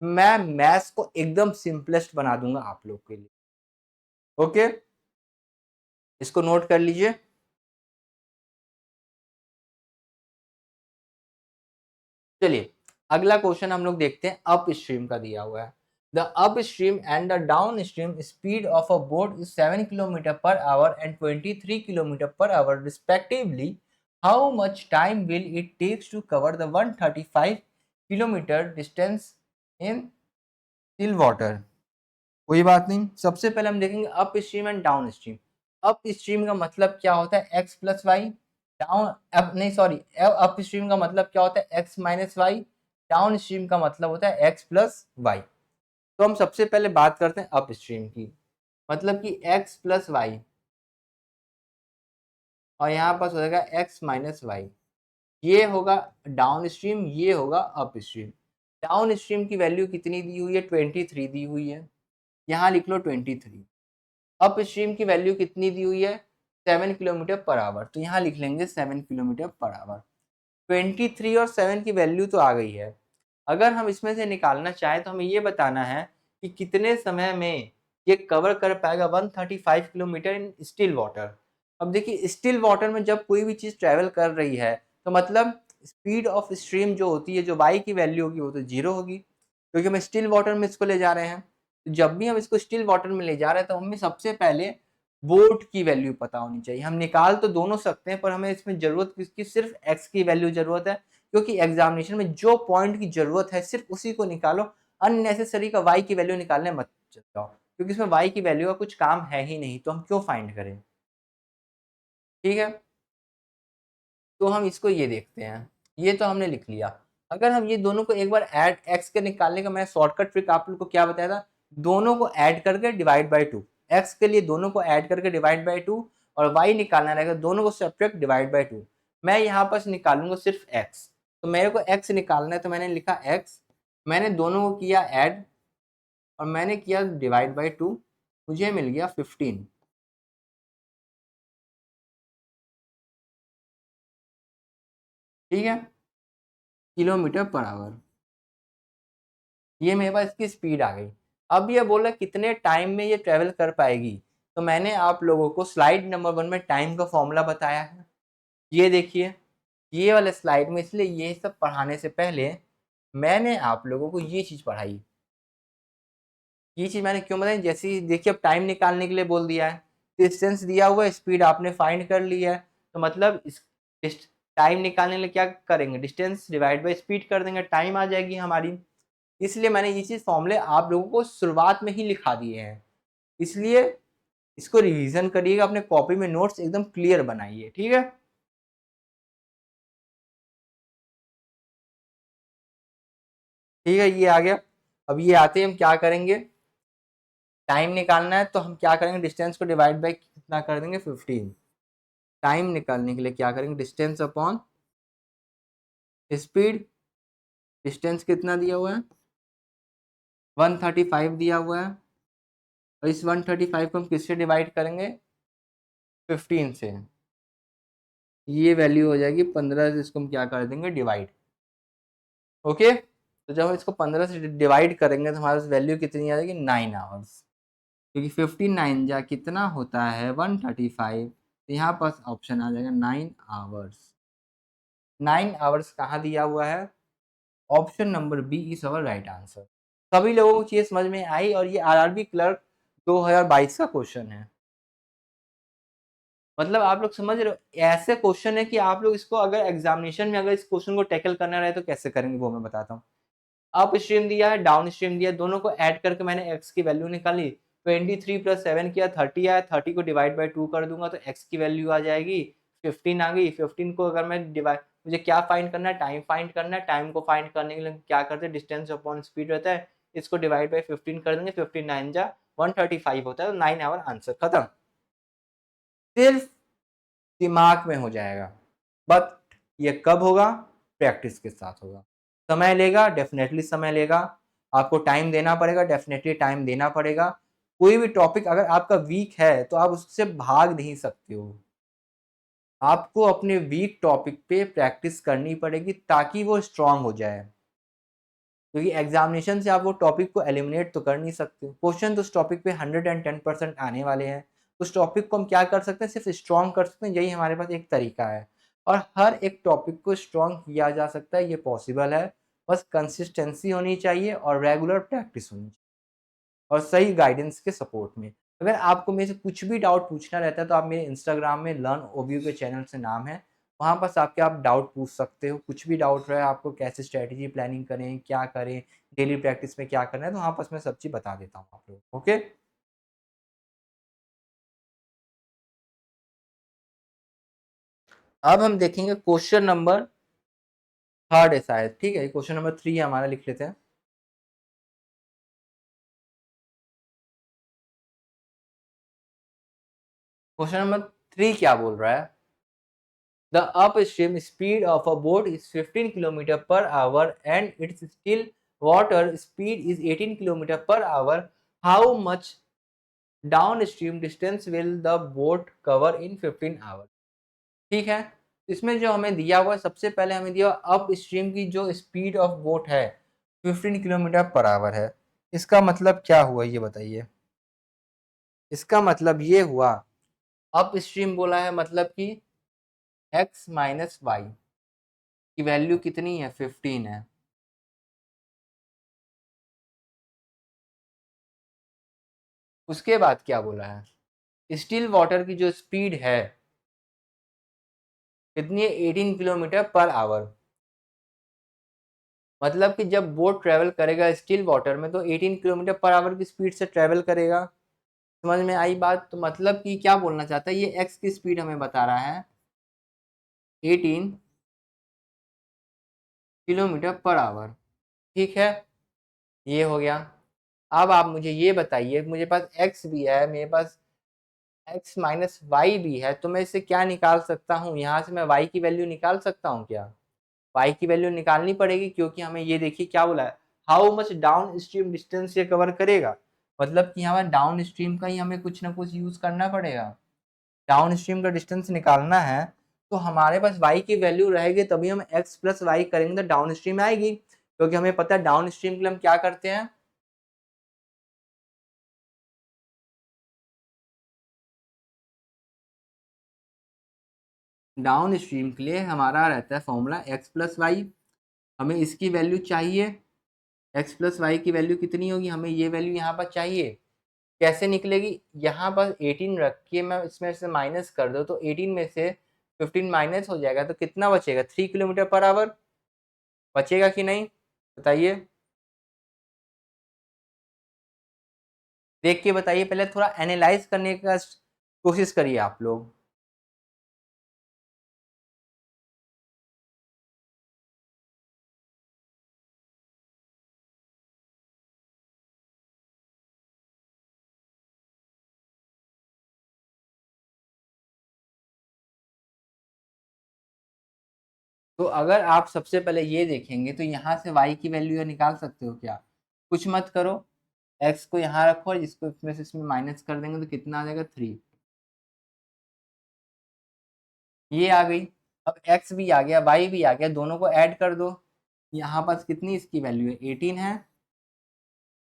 मैं मैथ्स को एकदम सिंपलेस्ट बना दूंगा आप लोग के लिए। ओके, इसको नोट कर लीजिए। चलिए अगला क्वेश्चन हम लोग देखते हैं, अप स्ट्रीम का दिया हुआ है। The upstream and the downstream speed of a boat is 7 km per hour and 23 km per hour respectively. How much time will it take to cover the 135 km distance in still water? कोई बात नहीं, सबसे पहले हम देखेंगे upstream and downstream. Upstream का मतलब क्या होता है, X plus Y. Down up नहीं सॉरी, अप स्ट्रीम का मतलब क्या होता है, X minus Y. Downstream का मतलब होता है एक्स प्लस वाई। तो हम सबसे पहले बात करते हैं अप स्ट्रीम की, मतलब कि एक्स प्लस वाई और यहाँ पास हो जाएगा एक्स माइनस वाई। ये होगा डाउन स्ट्रीम, ये होगा अप स्ट्रीम। डाउन स्ट्रीम की वैल्यू कितनी दी हुई है, 23 दी हुई है, यहाँ लिख लो 23। अप स्ट्रीम की वैल्यू कितनी दी हुई है, 7 किलोमीटर पर आवर, तो यहाँ लिख लेंगे 7 किलोमीटर पर आवर। 23 और 7 की वैल्यू तो आ गई है। अगर हम इसमें से निकालना चाहें तो हमें ये बताना है कि कितने समय में ये कवर कर पाएगा 135 किलोमीटर इन स्टिल वाटर। अब देखिए स्टिल वाटर में जब कोई भी चीज़ ट्रैवल कर रही है तो मतलब स्पीड ऑफ स्ट्रीम जो होती है, जो वाई की वैल्यू होगी वो तो जीरो होगी, क्योंकि हम स्टिल वाटर में इसको ले जा रहे हैं। तो जब भी हम इसको स्टिल वाटर में ले जा रहे हैं तो हमें सबसे पहले बोट की वैल्यू पता होनी चाहिए। हम निकाल तो दोनों सकते हैं पर हमें इसमें जरूरत किसकी, सिर्फ एक्स की वैल्यू जरूरत है, क्योंकि एग्जामिनेशन में जो पॉइंट की जरूरत है सिर्फ उसी को निकालो। अननेसेसरी का वाई की वैल्यू निकालने मत जाओ, क्योंकि इसमें वाई की वैल्यू का कुछ काम है ही नहीं, तो हम क्यों फाइंड करें। ठीक है, तो हम इसको ये देखते हैं, ये तो हमने लिख लिया। अगर हम ये दोनों को एक बार ऐड एक्स के निकालने का मैंने शॉर्टकट ट्रिक आप लोग को क्या बताया था, दोनों को ऐड करके डिवाइड बाई 2। एक्स के लिए दोनों को ऐड करके डिवाइड बाई 2 और वाई निकालना रहेगा दोनों को सब्ट्रैक्ट डिवाइड बाई 2। मैं यहाँ पर निकालूंगा सिर्फ एक्स, तो मेरे को एक्स निकालना है तो मैंने लिखा एक्स, मैंने दोनों को किया ऐड और मैंने किया डिवाइड बाई 2, मुझे मिल गया 15। ठीक है, किलोमीटर पर आवर, ये मेरे पास इसकी स्पीड आ गई। अब ये बोला कितने टाइम में ये ट्रेवल कर पाएगी, तो मैंने आप लोगों को स्लाइड नंबर 1 में टाइम का फॉर्मूला बताया है। ये देखिए, ये वाले स्लाइड में, इसलिए ये सब पढ़ाने से पहले मैंने आप लोगों को ये चीज़ पढ़ाई। ये चीज़ मैंने क्यों बताई, जैसे ही देखिए अब टाइम निकालने के लिए बोल दिया है, डिस्टेंस दिया हुआ है, स्पीड आपने फाइंड कर लिया है, तो मतलब इस टाइम निकालने के लिए क्या करेंगे, डिस्टेंस डिवाइड बाई स्पीड कर देंगे, टाइम आ जाएगी हमारी। इसलिए मैंने ये चीज़ फॉर्मूले आप लोगों को शुरुआत में ही लिखा दिए हैं, इसलिए इसको रिवीजन करिएगा, अपने कॉपी में नोट्स एकदम क्लियर बनाइए। ठीक है, ठीक है, ये आ गया। अब ये आते ही हम क्या करेंगे, टाइम निकालना है तो हम क्या करेंगे, डिस्टेंस को डिवाइड बाई कितना कर देंगे, 15। टाइम निकालने के लिए क्या करेंगे, डिस्टेंस अपॉन स्पीड। डिस्टेंस कितना दिया हुआ है, 135 दिया हुआ है, और इस 135 को हम किससे डिवाइड करेंगे, 15 से। ये वैल्यू हो जाएगी 15 से, इसको हम क्या कर देंगे, डिवाइड। ओके, तो जब हम इसको 15 से डिवाइड करेंगे तो हमारे पास वैल्यू कितनी आ जाएगी, 9 आवर्स, क्योंकि 59 जा कितना होता है 135, तो यहाँ पास ऑप्शन आ जाएगा 9 आवर्स। 9 आवर्स कहाँ दिया हुआ है, option number B is our right answer. सभी लोगों को चीज समझ में आई, और ये आरआरबी क्लर्क 2022 का क्वेश्चन है। मतलब आप लोग समझ रहे हो, ऐसे क्वेश्चन है कि आप लोग इसको अगर एग्जामिनेशन में अगर इस क्वेश्चन को टैकल करना रहे तो कैसे करेंगे वो मैं बताता हूँ। अप स्ट्रीम दिया है, डाउन स्ट्रीम दिया है, दोनों को ऐड करके मैंने एक्स की वैल्यू निकाली। 23 प्लस 7 किया 30 आया, 30 को डिवाइड बाई 2 कर दूंगा तो एक्स की वैल्यू आ जाएगी 15 आ गई। 15 को अगर मैं डिवाइड, मुझे क्या फाइंड करना है, टाइम फाइंड करना है। टाइम को फाइंड करने के लिए क्या करते हैं, डिस्टेंस अपॉन स्पीड रहता है, इसको डिवाइड बाई 15 कर देंगे, 15 9 जा 135 होता है, तो 9 आवर आंसर खत्म। सिर्फ दिमाग में हो जाएगा, बट ये कब होगा, प्रैक्टिस के साथ होगा। समय लेगा, डेफिनेटली समय लेगा, आपको टाइम देना पड़ेगा, डेफिनेटली टाइम देना पड़ेगा। कोई भी टॉपिक अगर आपका वीक है तो आप उससे भाग नहीं सकते हो, आपको अपने वीक टॉपिक पे प्रैक्टिस करनी पड़ेगी ताकि वो स्ट्रांग हो जाए, क्योंकि एग्जामिनेशन से आप वो टॉपिक को एलिमिनेट तो कर नहीं सकते। क्वेश्चन तो उस टॉपिक पे 110% आने वाले हैं, उस टॉपिक को हम क्या कर सकते हैं, सिर्फ स्ट्रॉन्ग कर सकते हैं, यही हमारे पास एक तरीका है। और हर एक टॉपिक को स्ट्रॉन्ग किया जा सकता है, ये पॉसिबल है, बस कंसिस्टेंसी होनी चाहिए और रेगुलर प्रैक्टिस होनी चाहिए। और सही गाइडेंस के सपोर्ट में। अगर आपको मेरे से कुछ भी डाउट पूछना रहता है तो आप मेरे इंस्टाग्राम में लर्न ओवीओ के चैनल से नाम है, वहाँ बस आके आप डाउट पूछ सकते हो। कुछ भी डाउट रहे आपको, कैसे स्ट्रैटेजी प्लानिंग करें, क्या करें, डेली प्रैक्टिस में क्या करना है, तो वहाँ बस मैं सब चीज़ बता देता हूँ आप लोगों को। ओके, अब हम देखेंगे क्वेश्चन नंबर थर्ड है शायद, ठीक है, क्वेश्चन नंबर 3 हमारा, लिख लेते हैं। क्वेश्चन नंबर 3 क्या बोल रहा है? The upstream speed of a boat is 15 km per hour and its still water speed is 18 km per hour. How much downstream distance will the boat cover in 15 hours? ठीक है, इसमें जो हमें दिया हुआ है, सबसे पहले हमें दिया अप स्ट्रीम की जो स्पीड ऑफ बोट है 15 किलोमीटर पर आवर है। इसका मतलब क्या हुआ ये बताइए? इसका मतलब ये हुआ, अप स्ट्रीम बोला है मतलब कि x माइनस वाई की वैल्यू कितनी है? 15 है। उसके बाद क्या बोला है? स्टिल वाटर की जो स्पीड है कितनी है? 18 किलोमीटर पर आवर। मतलब कि जब बोट ट्रेवल करेगा स्टिल वाटर में तो 18 किलोमीटर पर आवर की स्पीड से ट्रेवल करेगा। समझ में आई बात? तो मतलब कि क्या बोलना चाहता है, ये एक्स की स्पीड हमें बता रहा है 18 किलोमीटर पर आवर। ठीक है, ये हो गया। अब आप मुझे ये बताइए, मुझे पास एक्स भी है, मेरे पास एक्स माइनस वाई भी है, तो मैं इससे क्या निकाल सकता हूँ? यहाँ से मैं वाई की वैल्यू निकाल सकता हूँ क्या? वाई की वैल्यू निकालनी पड़ेगी, क्योंकि हमें ये देखिए क्या बोला है, how much down stream distance ये कवर करेगा। मतलब कि यहाँ डाउन स्ट्रीम का ही हमें कुछ ना कुछ यूज करना पड़ेगा। डाउन स्ट्रीम का डिस्टेंस निकालना है तो हमारे पास वाई की वैल्यू रहेगी, तभी हम एक्स प्लस वाई करेंगे तो डाउन स्ट्रीम आएगी, क्योंकि हमें पता है डाउन स्ट्रीम के लिए हम क्या करते हैं। डाउन स्ट्रीम के लिए हमारा रहता है फॉर्मूला एक्स प्लस वाई। हमें इसकी वैल्यू चाहिए, एक्स प्लस वाई की वैल्यू कितनी होगी, हमें ये वैल्यू यहाँ पर चाहिए। कैसे निकलेगी? यहाँ पर 18 रख के मैं इसमें से माइनस कर दो तो 18 में से 15 माइनस हो जाएगा, तो कितना बचेगा? 3 किलोमीटर पर आवर बचेगा कि नहीं, बताइए? देख के बताइए, पहले थोड़ा एनालाइज करने का कोशिश करिए आप लोग। तो अगर आप सबसे पहले ये देखेंगे तो यहाँ से y की वैल्यू निकाल सकते हो क्या? कुछ मत करो, x को यहाँ रखो और इसको इसमें से इसमें माइनस कर देंगे तो कितना आ जाएगा? 3। ये आ गई। अब x भी आ गया, y भी आ गया, दोनों को ऐड कर दो। यहाँ पास कितनी इसकी वैल्यू है? 18 है,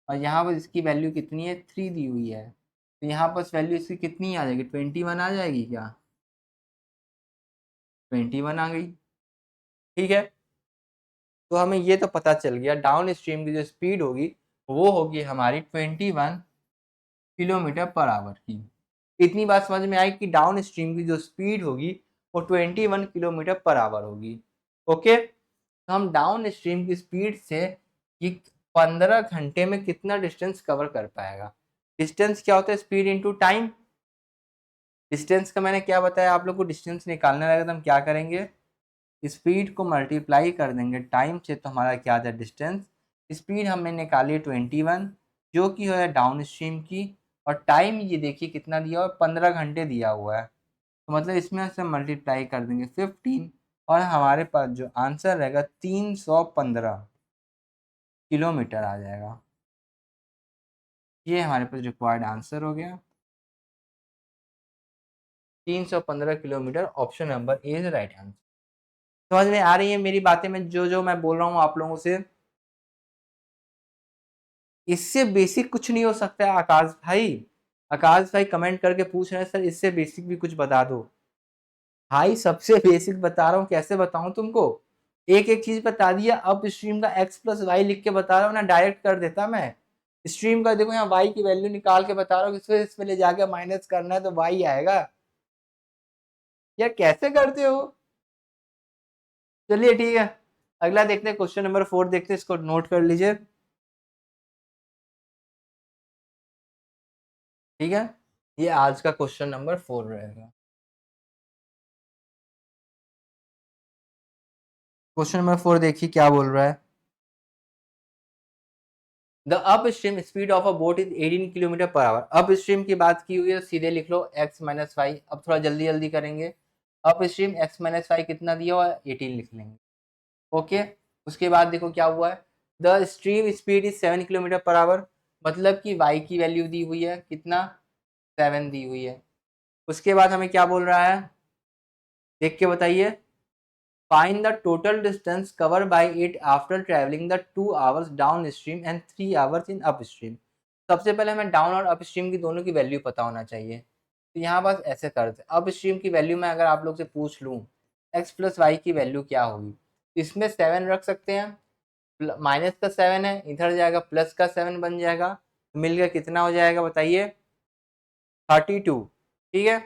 और यहाँ पर इसकी वैल्यू कितनी है? 3 दी हुई है, तो यहाँ पास वैल्यू इसकी कितनी आ जाएगी? 21 आ जाएगी क्या? 21 आ गई। ठीक है, तो हमें ये तो पता चल गया डाउन स्ट्रीम की जो स्पीड होगी वो होगी हमारी 21 किलोमीटर पर आवर की। इतनी बात समझ में आई कि डाउन स्ट्रीम की जो स्पीड होगी वो 21 किलोमीटर पर आवर होगी। ओके, तो हम डाउन स्ट्रीम की स्पीड से ये 15 घंटे में कितना डिस्टेंस कवर कर पाएगा। डिस्टेंस क्या होता है? Speed into time. डिस्टेंस का मैंने क्या बताया आप लोग को? डिस्टेंस निकालने लगे तो हम क्या करेंगे? स्पीड को मल्टीप्लाई कर देंगे टाइम से, तो हमारा क्या आता है? डिस्टेंस। स्पीड हमने निकाली 21, जो कि है डाउन स्ट्रीम की, और टाइम ये देखिए कितना दिया हुआ है? 15 घंटे दिया हुआ है, तो मतलब इसमें से मल्टीप्लाई कर देंगे 15, और हमारे पास जो आंसर रहेगा 315 किलोमीटर आ जाएगा। ये हमारे पास रिक्वायर्ड आंसर हो गया, 315 kilometre. Option number A is right answer. समझ में आ रही है मेरी बातें? मैं जो जो मैं बोल रहा हूँ आप लोगों से, इससे बेसिक कुछ नहीं हो सकता है आकाश भाई। आकाश भाई कमेंट करके पूछ रहे हैं सर इससे बेसिक भी कुछ बता दो। भाई सबसे बेसिक बता रहा हूँ, कैसे बताऊं तुमको? एक एक चीज बता दिया, अप स्ट्रीम का एक्स प्लस वाई लिख के बता रहा हूँ ना, डायरेक्ट कर देता मैं। स्ट्रीम का देखो यहाँ y की वैल्यू निकाल के बता रहा हूँ, इसमें ले जाके माइनस करना है तो y आएगा। यार कैसे करते हो? चलिए ठीक है, अगला देखते हैं, क्वेश्चन नंबर 4 देखते हैं, इसको नोट कर लीजिए। ठीक है, ये आज का क्वेश्चन नंबर 4 रहेगा। क्वेश्चन नंबर 4 देखिए क्या बोल रहा है। The up stream speed of a boat is 18 kilometre per our. Up stream की बात की हुई है, सीधे लिख लो x माइनस वाई। अब थोड़ा जल्दी जल्दी करेंगे। Upstream x minus Y कितना दिया हुआ है, 18 लिख लेंगे। ओके, उसके बाद देखो क्या हुआ है, the stream speed is 7 kilometre per our, मतलब कि y की वैल्यू दी हुई है कितना, 7 दी हुई है। उसके बाद हमें क्या बोल रहा है, देख के बताइए। Find the total distance covered by it after traveling the 2 hours downstream and 3 hours in upstream। सबसे पहले हमें डाउन और अपस्ट्रीम की दोनों की वैल्यू पता होना चाहिए। तो यहाँ बस ऐसे करते हैं, अपस्ट्रीम की वैल्यू में अगर आप लोग से पूछ लूँ x प्लस वाई की वैल्यू क्या होगी, इसमें 7 रख सकते हैं, माइनस का 7 है, इधर जाएगा प्लस का 7 बन जाएगा, मिलकर कितना हो जाएगा बताइए, 32। ठीक है,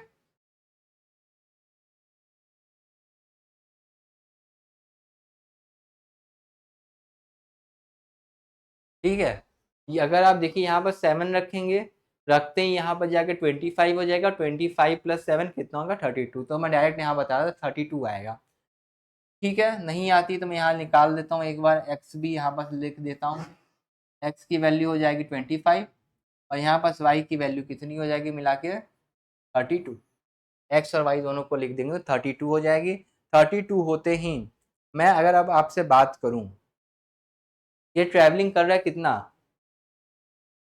ठीक है, ये अगर आप देखिए यहाँ पर 7 रखेंगे, रखते ही यहाँ पर जाके 25 हो जाएगा, 25 प्लस 7 कितना होगा, 32। तो मैं डायरेक्ट यहाँ बता रहा था 32 आएगा। ठीक है, नहीं आती तो मैं यहाँ निकाल देता हूँ एक बार, x भी यहाँ पर लिख देता हूँ, x की वैल्यू हो जाएगी 25 और यहाँ पर y की वैल्यू कितनी हो जाएगी मिला के, 32। x और y दोनों को लिख देंगे तो 32 हो जाएगी। 32 होते ही मैं अगर अब आपसे बात करूँ, ये ट्रैवलिंग कर रहा है कितना,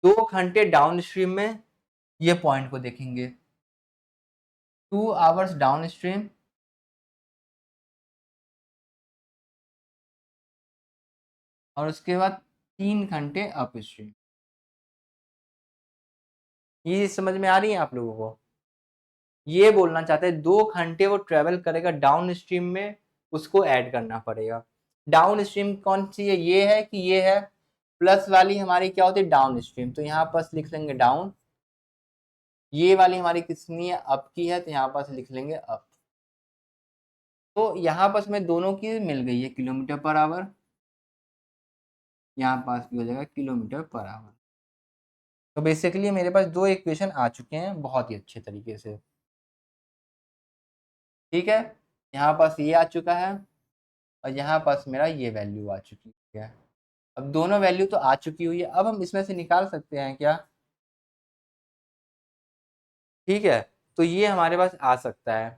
2 घंटे डाउन स्ट्रीम में, ये पॉइंट को देखेंगे, 2 आवर्स डाउन स्ट्रीम और उसके बाद 3 घंटे अप स्ट्रीम। ये समझ में आ रही है आप लोगों को? ये बोलना चाहते हैं 2 घंटे वो ट्रेवल करेगा डाउन स्ट्रीम में, उसको ऐड करना पड़ेगा। डाउन स्ट्रीम कौन सी है, ये है कि ये है, प्लस वाली हमारी क्या होती है, डाउन स्ट्रीम, तो यहाँ पास लिख लेंगे डाउन। ये वाली हमारी कितनी है, अप की है, तो यहाँ पास लिख लेंगे अप। तो यहाँ पास में दोनों की मिल गई है किलोमीटर पर आवर, यहाँ पास भी हो जाएगा किलोमीटर पर आवर। तो बेसिकली मेरे पास 2 इक्वेशन आ चुके हैं बहुत ही अच्छे तरीके से। ठीक है, यहाँ पास ये आ चुका है और यहाँ पास मेरा ये वैल्यू आ चुकी है। अब दोनों वैल्यू तो आ चुकी हुई है, अब हम इसमें से निकाल सकते हैं क्या? ठीक है, तो ये हमारे पास आ सकता है।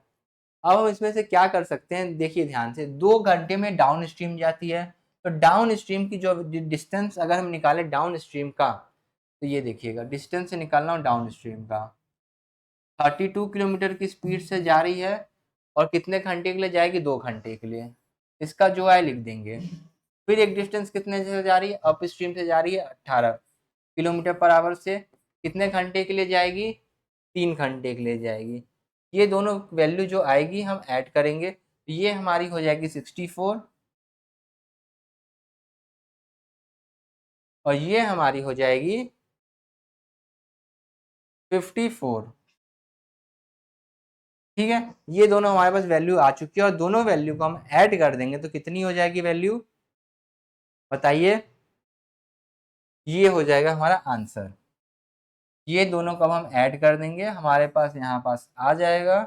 अब हम इसमें से क्या कर सकते हैं, देखिए ध्यान से, 2 घंटे में डाउन स्ट्रीम जाती है, तो डाउन स्ट्रीम की जो डिस्टेंस अगर हम निकाले डाउन स्ट्रीम का, तो ये देखिएगा डिस्टेंस से निकालना हो डाउन स्ट्रीम का, 32 किलोमीटर की स्पीड से जा रही है और कितने घंटे के लिए जाएगी, 2 घंटे के लिए। इसका जो है लिख देंगे। फिर एक डिस्टेंस कितने से जा रही है, अप स्ट्रीम से जा रही है 18 किलोमीटर पर आवर से, कितने घंटे के लिए जाएगी, 3 घंटे के लिए जाएगी। ये दोनों वैल्यू जो आएगी हम ऐड करेंगे, ये हमारी हो जाएगी 64 और ये हमारी हो जाएगी 54। ठीक है, ये दोनों हमारे पास वैल्यू आ चुकी है और दोनों वैल्यू को हम ऐड कर देंगे तो कितनी हो जाएगी वैल्यू बताइए, ये हो जाएगा हमारा आंसर। ये दोनों को हम ऐड कर देंगे, हमारे पास यहाँ पास आ जाएगा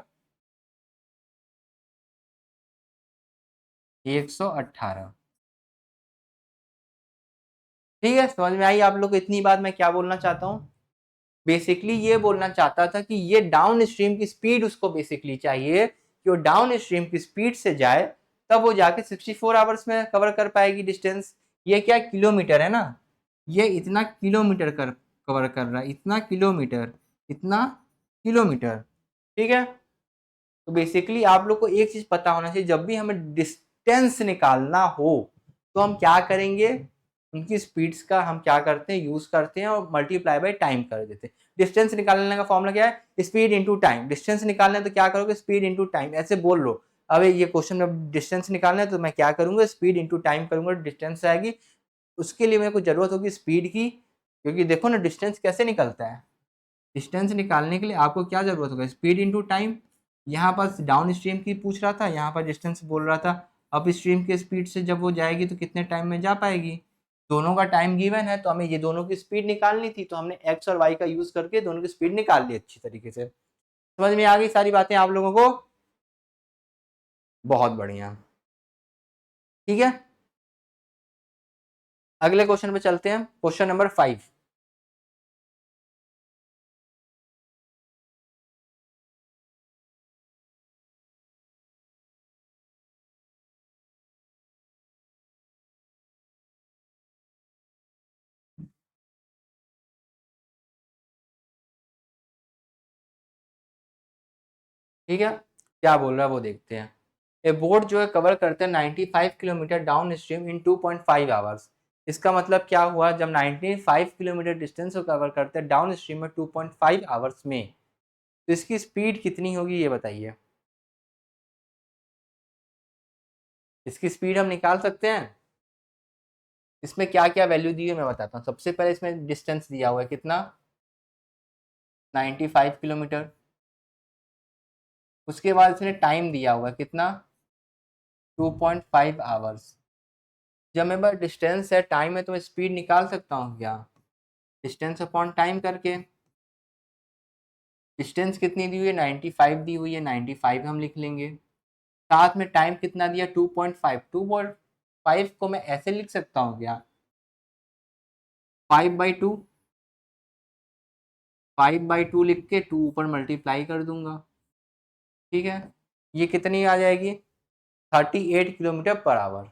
118। ठीक है, समझ में आई आप लोग को? इतनी बात मैं क्या बोलना चाहता हूँ, बेसिकली ये बोलना चाहता था कि ये डाउन स्ट्रीम की स्पीड उसको बेसिकली चाहिए कि वो डाउन स्ट्रीम की स्पीड से जाए, तब वो जाके 64 आवर्स में कवर कर पाएगी डिस्टेंस। ये क्या किलोमीटर है ना, ये इतना किलोमीटर कवर कर रहा है, इतना किलोमीटर, इतना किलोमीटर। ठीक है, तो बेसिकली आप लोग को एक चीज पता होना चाहिए, जब भी हमें डिस्टेंस निकालना हो तो हम क्या करेंगे, उनकी स्पीड्स का हम क्या करते हैं, यूज करते हैं और मल्टीप्लाई बाय टाइम कर देते हैं। डिस्टेंस निकालने का फॉर्मूला क्या है, स्पीड इंटू टाइम। डिस्टेंस निकालना है तो क्या करोगे, स्पीड इंटू टाइम, ऐसे बोल लो। अब ये क्वेश्चन में डिस्टेंस निकालना है तो मैं क्या करूंगा, स्पीड इंटू टाइम करूंगा, डिस्टेंस आएगी। उसके लिए मेरे को जरूरत होगी स्पीड की, क्योंकि देखो ना डिस्टेंस कैसे निकलता है, डिस्टेंस निकालने के लिए आपको क्या जरूरत होगा, स्पीड इनटू टाइम। यहाँ पर डाउन स्ट्रीम की पूछ रहा था, यहाँ पर डिस्टेंस बोल रहा था। अप स्ट्रीम के स्पीड से जब वो जाएगी तो कितने टाइम में जा पाएगी, दोनों का टाइम गिवन है तो हमें ये दोनों की स्पीड निकालनी थी, तो हमने एक्स और वाई का यूज करके दोनों की स्पीड निकाल ली अच्छी तरीके से। समझ में आ गई सारी बातें आप लोगों को? बहुत बढ़िया, ठीक है। अगले क्वेश्चन पे चलते हैं, क्वेश्चन नंबर 5। ठीक है, क्या बोल रहा है वो देखते हैं। ए बोट जो है कवर करते हैं 95 kilometre down stream in 2.5 hours. इसका मतलब क्या हुआ, जब 95 किलोमीटर डिस्टेंस को कवर करते हैं डाउन स्ट्रीम में 2.5 आवर्स में, तो इसकी स्पीड कितनी होगी ये बताइए। इसकी स्पीड हम निकाल सकते हैं। इसमें क्या क्या वैल्यू दी है मैं बताता हूँ। सबसे पहले इसमें डिस्टेंस दिया हुआ है कितना, 95 किलोमीटर। उसके बाद इसने टाइम दिया हुआ है कितना, 2.5 आवर्स। जब मेरे पास डिस्टेंस है टाइम है तो मैं स्पीड निकाल सकता हूँ क्या, डिस्टेंस अपॉन टाइम करके। डिस्टेंस कितनी दी हुई है, 95 दी हुई है, 95 हम लिख लेंगे। साथ में टाइम कितना दिया, 2.5। 2.5 को मैं ऐसे लिख सकता हूँ क्या, 5/2। 5/2 लिख के 2 ऊपर मल्टीप्लाई कर दूंगा, ठीक है। ये कितनी आ जाएगी, 38 किलोमीटर पर आवर।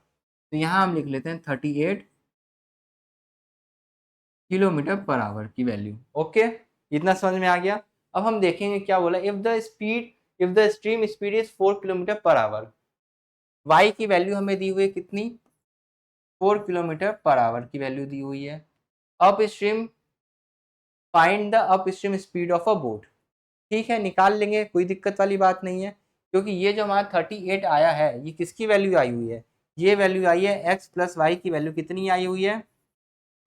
तो यहाँ हम लिख लेते हैं 38 किलोमीटर पर आवर की वैल्यू। ओके, इतना समझ में आ गया। अब हम देखेंगे क्या बोला, if the stream speed is 4 kilometre per hour. Y की वैल्यू हमें दी हुई है कितनी, 4 किलोमीटर पर आवर की वैल्यू दी हुई है। Up stream, find the up stream speed of a boat. ठीक है, निकाल लेंगे, कोई दिक्कत वाली बात नहीं है। क्योंकि ये जो हमारा 38 आया है ये किसकी वैल्यू आई हुई है, ये वैल्यू आई है एक्स प्लस वाई की वैल्यू कितनी आई हुई है,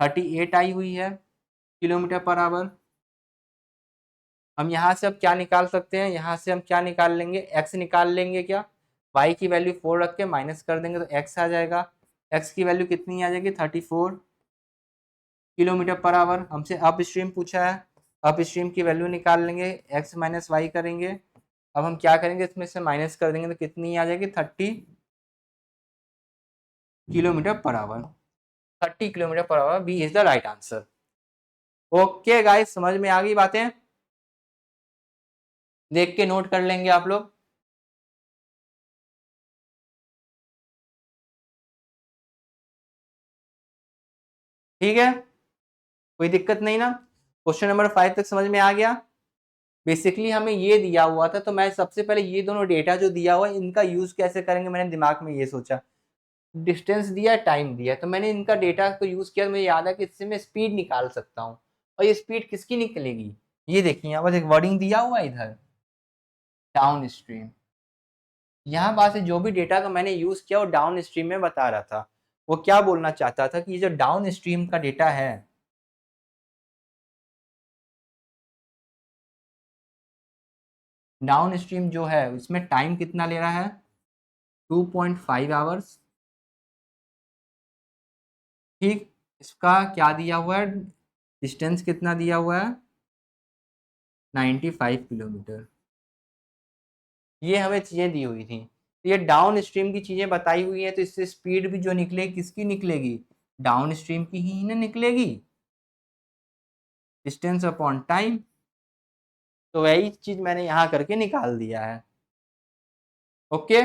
38 आई हुई है किलोमीटर पर आवर। हम यहाँ से अब क्या निकाल सकते हैं, यहाँ से हम क्या निकाल लेंगे, एक्स निकाल लेंगे क्या, वाई की वैल्यू 4 रख के माइनस कर देंगे तो एक्स आ जाएगा। एक्स की वैल्यू कितनी आ जाएगी, 34 किलोमीटर पर आवर। हमसे अप स्ट्रीम पूछा है, अप स्ट्रीम की वैल्यू निकाल लेंगे, एक्स माइनस वाई करेंगे। अब हम क्या करेंगे, इसमें से माइनस कर देंगे तो कितनी आ जाएगी, 30 kilometre per hour. 30 kilometre per hour, B is the right answer. Okay guys, समझ में आ गई बातें, देख के नोट कर लेंगे आप लोग। ठीक है, कोई दिक्कत नहीं ना। क्वेश्चन नंबर 5 तक समझ में आ गया। बेसिकली हमें ये दिया हुआ था तो मैं सबसे पहले ये दोनों डेटा जो दिया हुआ है इनका यूज कैसे करेंगे, मैंने दिमाग में ये सोचा। डिस्टेंस दिया, टाइम दिया, तो मैंने इनका डेटा को यूज किया, तो मुझे याद है कि इससे मैं स्पीड निकाल सकता हूँ। और ये स्पीड किसकी निकलेगी, ये देखिए यहाँ पर एक वर्डिंग दिया हुआ है इधर, डाउन स्ट्रीम। यहाँ पास से जो भी डेटा का मैंने यूज किया वो डाउन स्ट्रीम में बता रहा था। वो क्या बोलना चाहता था कि ये जो डाउन स्ट्रीम का डेटा है, डाउन स्ट्रीम जो है उसमें टाइम कितना ले रहा है, 2.5 आवर्स। ठीक, इसका क्या दिया हुआ है, डिस्टेंस कितना दिया हुआ है, 95 किलोमीटर। ये हमें चीजें दी हुई थी, तो ये डाउन स्ट्रीम की चीजें बताई हुई है, तो इससे स्पीड भी जो निकलेगी किसकी निकलेगी, डाउन स्ट्रीम की ही ना निकलेगी, डिस्टेंस अपॉन टाइम। तो वही चीज मैंने यहाँ करके निकाल दिया है। ओके,